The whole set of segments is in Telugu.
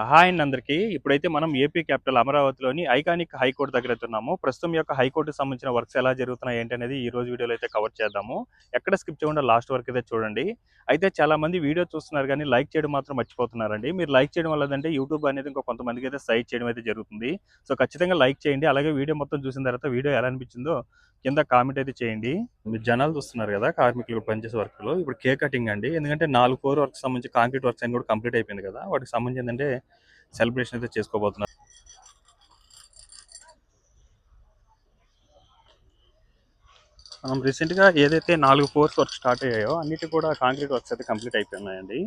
హాయ్ అండి అందరికీ. ఇప్పుడైతే మనం ఏపీ క్యాపిటల్ అమరావతిలోని ఐకానిక్ హైకోర్ట్ దగ్గర అయితే ఉన్నాము. ప్రస్తుతం యొక్క హైకోర్టుకి సంబంధించిన వర్క్స్ ఎలా జరుగుతున్నాయి ఏంటనేది ఈ రోజు వీడియోలో అయితే కవర్ చేద్దాము. ఎక్కడ స్కిప్ చేయకుండా లాస్ట్ వరకు అయితే చూడండి. అయితే చాలా మంది వీడియో చూస్తున్నారు కానీ లైక్ చేయడం మాత్రం మర్చిపోతున్నారండి. మీరు లైక్ చేయడం వల్ల ఏంటంటే యూట్యూబ్ అనేది ఇంకో కొంతమందికి అయితే సైట్ చేయడం అయితే జరుగుతుంది. సో ఖచ్చితంగా లైక్ చేయండి. అలాగే వీడియో మొత్తం చూసిన తర్వాత వీడియో ఎలా అనిపించిందో కింద కామెంట్ అయితే చేయండి. మీరు జనాలు చూస్తున్నారు కదా, కార్మికులు ఇప్పుడు పనిచేసే వర్క్లో ఇప్పుడు కేక్ కటింగ్ అండి. ఎందుకంటే 4 ఫ్లోర్ వర్క్ సంబంధించి కాంక్రీట్ వర్క్స్ అన్ని కూడా కంప్లీట్ అయిపోయింది కదా, వాటికి సంబంధించి ఏంటంటే సెలబ్రేషన్ అయితే చేసుకోబోతున్నారు. మనం రీసెంట్గా ఏదైతే 4 ఫ్లోర్స్ వర్క్ స్టార్ట్ అయ్యాయో అన్నిటి కూడా కాంక్రీట్ వర్క్స్ అయితే కంప్లీట్ అయిపోయినాయండి.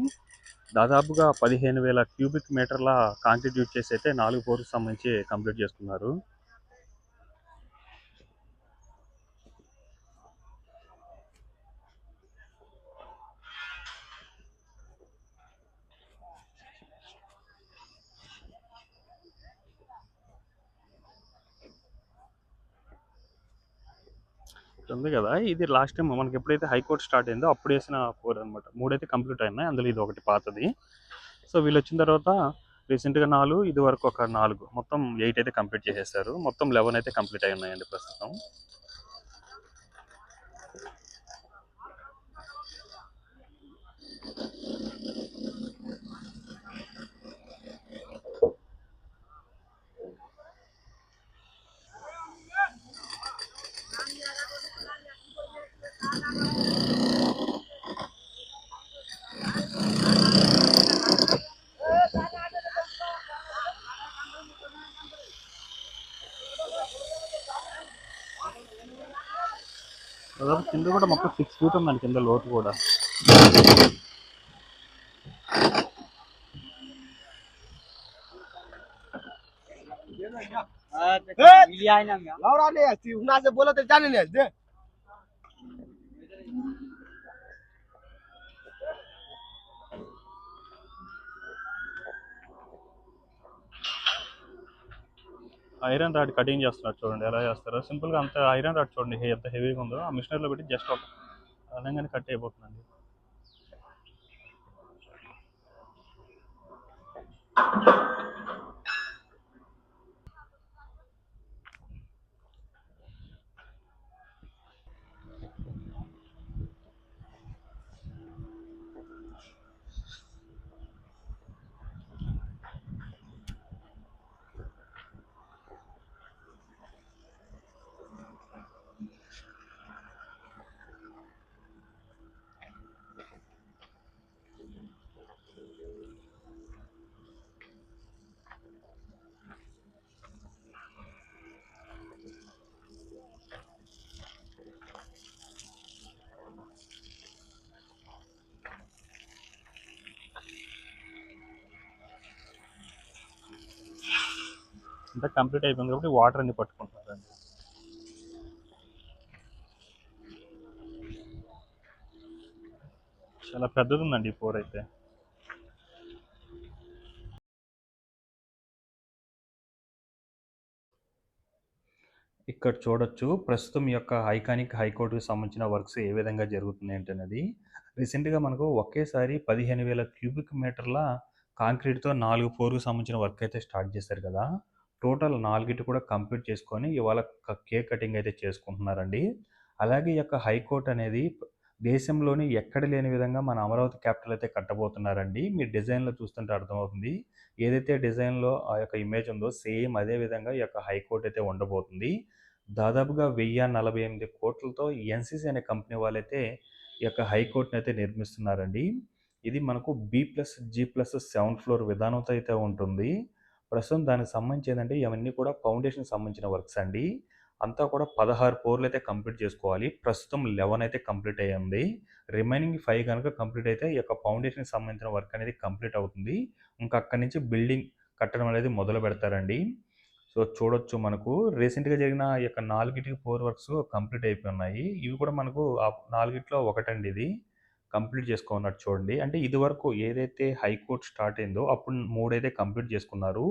దాదాపుగా 15,000 క్యూబిక్ మీటర్ల కాంక్రీట్ యూజ్ చేసి అయితే 4 ఫ్లోర్స్ సంబంధించి కంప్లీట్ చేసుకున్నారు. ఉంది కదా, ఇది లాస్ట్ టైం మనకి ఎప్పుడైతే హైకోర్టు స్టార్ట్ అయిందో అప్పుడు వేసిన 4 అనమాట. 3 అయితే కంప్లీట్ అయినాయి, అందులో ఇది ఒకటి పాతది. సో వీళ్ళు వచ్చిన తర్వాత రీసెంట్గా 4, ఇది వరకు ఒక 4, మొత్తం 8 అయితే కంప్లీట్ చేసేసారు. మొత్తం 11 అయితే కంప్లీట్ అయి ఉన్నాయండి ప్రస్తుతం. దాదాపు కింద కూడా మొత్తం 6 ఫీట్ ఉందండి, కింద లోతు కూడా. ఐరన్ రాడ్ కటింగ్ చేస్తున్నారు, చూడండి ఎలా చేస్తారో. సింపుల్గా అంత ఐరన్ రాడ్ చూడండి ఎంత హెవీగా ఉందో. ఆ మిషనరీలో పెట్టి జస్ట్ ఒక అనగానే కట్ అయిపోతుందండి. అంతా కంప్లీట్ అయిపోయింది కాబట్టి వాటర్ అన్ని పట్టుకుంటున్నారండి. చాలా పెద్దది ఉందండి ఈ ఫ్లోర్ అయితే. ఇక్కడ చూడొచ్చు ప్రస్తుతం యొక్క ఐకానిక్ హైకోర్టుకి సంబంధించిన వర్క్స్ ఏ విధంగా జరుగుతున్నాయి ఏంటనేది. రీసెంట్గా మనకు ఒకేసారి 15,000 క్యూబిక్ మీటర్ల కాంక్రీట్తో 4 ఫ్లోర్కి సంబంధించిన వర్క్ అయితే స్టార్ట్ చేశారు కదా. టోటల్ 4 కూడా కంప్లీట్ చేసుకొని ఇవాళ కేక్ కటింగ్ అయితే చేసుకుంటున్నారండి. అలాగే ఈ యొక్క హైకోర్టు అనేది దేశంలోని ఎక్కడ లేని విధంగా మన అమరావతి క్యాపిటల్ అయితే కట్టబోతున్నారండి. మీ డిజైన్లో చూస్తుంటే అర్థమవుతుంది. ఏదైతే డిజైన్లో ఆ యొక్క ఇమేజ్ ఉందో సేమ్ అదే విధంగా ఈ యొక్క హైకోర్టు అయితే ఉండబోతుంది. దాదాపుగా 1048 కోట్లతో ఎన్సీసీ అనే కంపెనీ వాళ్ళైతే ఈ యొక్క హైకోర్టుని అయితే నిర్మిస్తున్నారండి. ఇది మనకు B+G+7 ఫ్లోర్ విధానంతో అయితే ఉంటుంది. ప్రస్తుతం దానికి సంబంధించి ఏంటంటే ఇవన్నీ కూడా ఫౌండేషన్ సంబంధించిన వర్క్స్ అండి. అంతా కూడా 16 ఫ్లోర్లు అయితే కంప్లీట్ చేసుకోవాలి. ప్రస్తుతం 11 అయితే కంప్లీట్ అయ్యింది. రిమైనింగ్ 5 కనుక కంప్లీట్ అయితే ఈ యొక్క ఫౌండేషన్కి సంబంధించిన వర్క్ అనేది కంప్లీట్ అవుతుంది. ఇంకా అక్కడి నుంచి బిల్డింగ్ కట్టడం అనేది మొదలు పెడతారండి. సో చూడొచ్చు మనకు రీసెంట్గా జరిగిన ఈ యొక్క 4 ఫ్లోర్ వర్క్స్ కంప్లీట్ అయిపోయి ఉన్నాయి. ఇవి కూడా మనకు ఆ 4 ఒకటండి, ఇది కంప్లీట్ చేసుకున్నట్టు చూడండి. అంటే ఇది వరకు ఏదైతే హైకోర్టు స్టార్ట్ అయిందో అప్పుడు 3 అయితే కంప్లీట్ చేసుకున్నారు.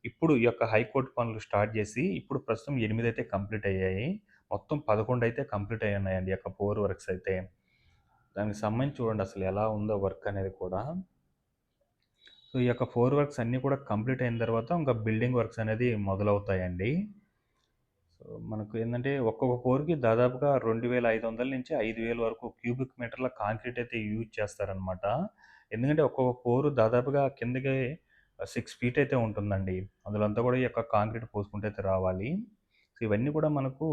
ఇప్పుడు ఈ యొక్క హైకోర్టు పనులు స్టార్ట్ చేసి ఇప్పుడు ప్రస్తుతం 8 అయితే కంప్లీట్ అయ్యాయి. మొత్తం 11 అయితే కంప్లీట్ అయ్యి ఉన్నాయండి ఈ యొక్క ఫ్లోర్ వర్క్స్ అయితే. దానికి సంబంధించి చూడండి అసలు ఎలా ఉందో వర్క్ అనేది కూడా. సో, ఈ యొక్క 4 వర్క్స్ అన్నీ కూడా కంప్లీట్ అయిన తర్వాత ఇంకా బిల్డింగ్ వర్క్స్ అనేది మొదలవుతాయండి. సో, మనకు ఏందంటే ఒక్కొక్క ఫ్లోర్‌కి దాదాపుగా 2,500 నుంచి 5,000 వరకు క్యూబిక్ మీటర్ల కాంక్రీట్ అయితే యూజ్ చేస్తారనమాట. ఎందుకంటే ఒక్కొక్క ఫ్లోర్ దాదాపుగా కిందకి 6 ఫీట్ అయితే ఉంటుందండి. అందులో అంతా కూడా ఈ యొక్క కాంక్రీట్ పోసుకుంటూ అయితే రావాలి. సో, ఇవన్నీ కూడా మనకు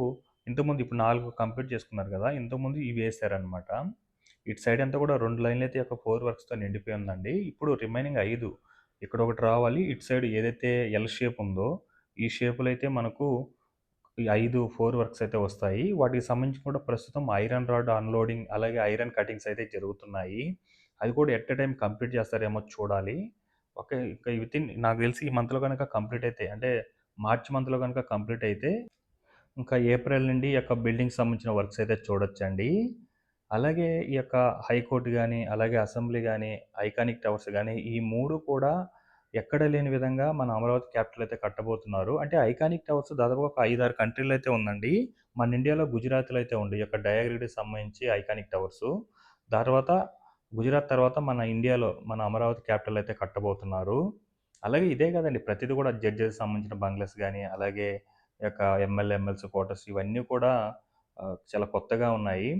ఇంతకుముందు ఇప్పుడు 4 కంప్లీట్ చేసుకున్నారు కదా! ఇంతకుముందు ఇవి వేశారనమాట. ఇటు సైడ్ అంతా కూడా 2 లైన్‌లు అయితే ఈ యొక్క 4 వర్క్స్‌తో నిండిపోయి ఉందండి. ఇప్పుడు రిమైనింగ్ 5 ఇక్కడొకటి రావాలి. ఇటు సైడ్ ఏదైతే ఎల్ షేప్ ఉందో, ఈ షేపులో అయితే మనకు ఈ 5 వర్క్స్ అయితే వస్తాయి. వాటికి సంబంధించి కూడా ప్రస్తుతం ఐరన్ రాడ్ అన్‌లోడింగ్, అలాగే ఐరన్ కటింగ్స్ అయితే జరుగుతున్నాయి. అది కూడా ఎట్ ఎ టైమ్ కంప్లీట్ చేస్తారేమో చూడాలి. ఓకే. ఇంకా వితిన్ నాకు తెలిసి ఈ మంత్‌లో గనక కంప్లీట్ అయితే అంటే మార్చ్ మంత్‌లో గనక కంప్లీట్ అయితే ఇంకా ఏప్రిల్ నుండి ఈ యొక్క బిల్డింగ్‌కి సంబంధించిన వర్క్స్ అయితే చూడొచ్చండి. అలాగే ఈ యొక్క హైకోర్ట్ గాని, అలాగే అసెంబ్లీ గాని, ఐకానిక్ టవర్స్ గాని ఈ 3 కూడా ఎక్కడ లేని విధంగా మన అమరావతి క్యాపిటల్ అయితే కట్టబోతున్నారు. అంటే ఐకానిక్ టవర్స్ దాదాపుగా ఒక 5, 6 కంట్రీలో అయితే ఉందండి. మన ఇండియాలో గుజరాత్‌లో అయితే ఉంది. ఈ యొక్క డయాగ్రిడ్‌కి సంబంధించి ఐకానిక్ టవర్సు. తర్వాత గుజరాత్ తర్వాత మన ఇండియాలో మన అమరావతి క్యాపిటల్ అయితే కట్టబోతున్నారు. అలాగే ఇదే కాదండి ప్రతిది కూడా జడ్జెస్‌కి సంబంధించిన బంగ్లాస్ గాని, అలాగే ఈ యొక్క ఎమ్మెల్యే, ఎమ్మెల్సీ క్వార్టర్స్ ఇవన్నీ కూడా చాలా కొత్తగా ఉన్నాయి.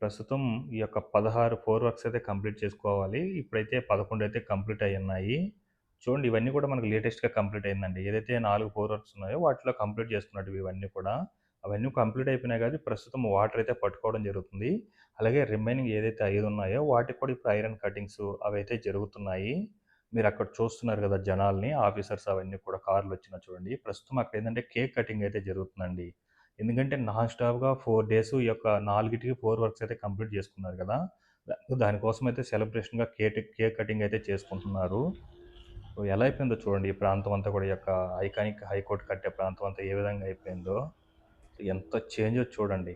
ప్రస్తుతం ఈ యొక్క 16 వర్క్స్ అయితే కంప్లీట్ చేసుకోవాలి. ఇప్పుడైతే 11 అయితే కంప్లీట్ అయ్యున్నాయి. చూడండి ఇవన్నీ కూడా మనకు లేటెస్ట్‌గా కంప్లీట్ అయిందండి. ఏదైతే 4 వర్క్స్ ఉన్నాయో వాటిలో కంప్లీట్ చేసుకున్నటివి ఇవన్నీ కూడా. అవన్నీ కంప్లీట్ అయిపోయినాయి కాబట్టి ప్రస్తుతం వాటర్ అయితే పట్టుకోవడం జరుగుతుంది. అలాగే రిమైనింగ్ ఏదైతే 5 ఉన్నాయో వాటికి కూడా ఇప్పుడు ఐరన్ కటింగ్స్ అవైతే జరుగుతున్నాయి. మీరక్కడ చూస్తున్నారు గదా! జనాల్ని, ఆఫీసర్స్ అవన్నీ కూడా కార్‌లొచ్చినా చూడండి. ప్రస్తుతం అక్కడేందంటే కేక్ కటింగ్ అయితే జరుగుతుందండి. ఎందుకంటే నాన్ స్టాప్‌గా 4 డేస్ ఈ యొక్క నాలుగిటికి 4 వర్క్స్ అయితే కంప్లీట్ చేసుకున్నారు గదా! దానికోసం అయితే సెలబ్రేషన్‌గా కేక్ కటింగ్ అయితే చేసుకుంటున్నారు. సో, ఎలా అయిపోయిందో చూడండి ఈ ప్రాంతం అంతా కూడా ఈ యొక్క ఐకానిక్ హైకోర్ట్ కట్టే ప్రాంతం అంతా ఏ విధంగా అయిపోయిందో. ఎంత చేంజో చూడండి.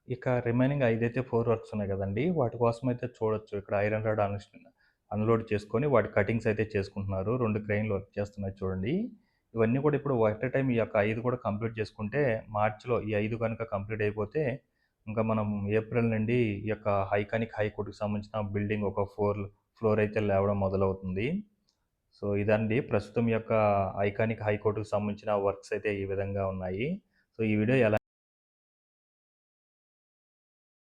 ఇక రిమైనింగ్ 5 అయితే 4 వర్క్స్ ఉన్నాయి గదండీ! వాటి కోసమైతే చూడొచ్చు. ఇక్కడ ఐరన్ రాడ్ అన్‌లోడ్ చేసుకొని వాటి కటింగ్స్ అయితే చేసుకుంటున్నారు. 2 క్రెయిన్‌లు వర్క్ చేస్తున్నాయి చూడండి. ఇవన్నీ కూడా ఇప్పుడు ఎట్ ఎ టైమ్ ఈ యొక్క 5 కూడా కంప్లీట్ చేసుకుంటే మార్చ్‌లో ఈ 5 గనుక కంప్లీట్ అయిపోతే ఇంకా మనం ఏప్రిల్ నుండి ఈ యొక్క ఐకానిక్ హైకోర్ట్‌కి సంబంధించిన బిల్డింగ్ ఒక ఫ్లోర్ అయితే లేవడం మొదలవుతుంది. సో, ఇదండి ప్రస్తుతం ఈ యొక్క ఐకానిక్ హైకోర్ట్‌కి సంబంధించిన వర్క్స్ అయితే ఈ విధంగా ఉన్నాయి. సో, ఈ వీడియో ఎలా